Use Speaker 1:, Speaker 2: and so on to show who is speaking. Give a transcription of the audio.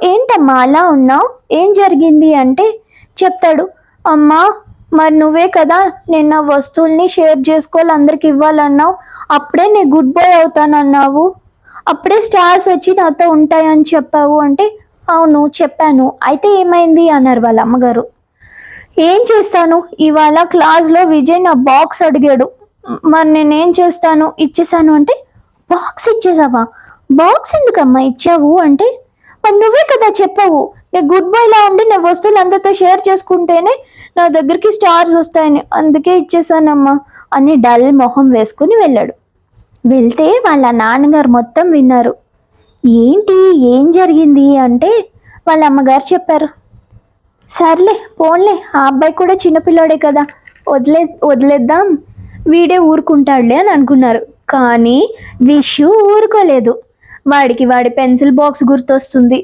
Speaker 1: ఏంటమ్మా అలా ఉన్నావు, ఏం జరిగింది అంటే చెప్తాడు. అమ్మా, మరి నువ్వే కదా నేను ఆ వస్తువుల్ని షేర్ చేసుకోవాలి, అందరికి ఇవ్వాలన్నావు. అప్పుడే నీ గుడ్ బాయ్ అవుతానన్నావు, అప్పుడే స్టార్స్ వచ్చి నాతో ఉంటాయని చెప్పావు అంటే అవును చెప్పాను, అయితే ఏమైంది అన్నారు వాళ్ళ అమ్మగారు. ఏం చేస్తాను, ఇవాళ క్లాస్లో విజయ్ నా బాక్స్ అడిగాడు, మరి నేనేం చేస్తాను, ఇచ్చేసాను అంటే బాక్స్ ఇచ్చేసావా, బాక్స్ ఎందుకమ్మా ఇచ్చావు అంటే మరి నువ్వే కదా చెప్పావు నేను గుడ్ బైలా ఉండి నా వస్తువులు అందరితో షేర్ చేసుకుంటేనే నా దగ్గరికి స్టార్స్ వస్తాయని, అందుకే ఇచ్చేసానమ్మా అని డల్ మొహం వేసుకుని వెళ్ళాడు. వెళ్తే వాళ్ళ నాన్నగారు మొత్తం విన్నారు. ఏంటి, ఏం జరిగింది అంటే వాళ్ళ అమ్మగారు చెప్పారు. సర్లే పోన్లే, ఆ అబ్బాయి కూడా చిన్నపిల్లాడే కదా, వదిలేద్దాం, వీడే ఊరుకుంటాడులే అని అనుకున్నారు. కానీ విషు ఊరుకోలేదు. వాడికి వాడి పెన్సిల్ బాక్స్ గుర్తొస్తుంది.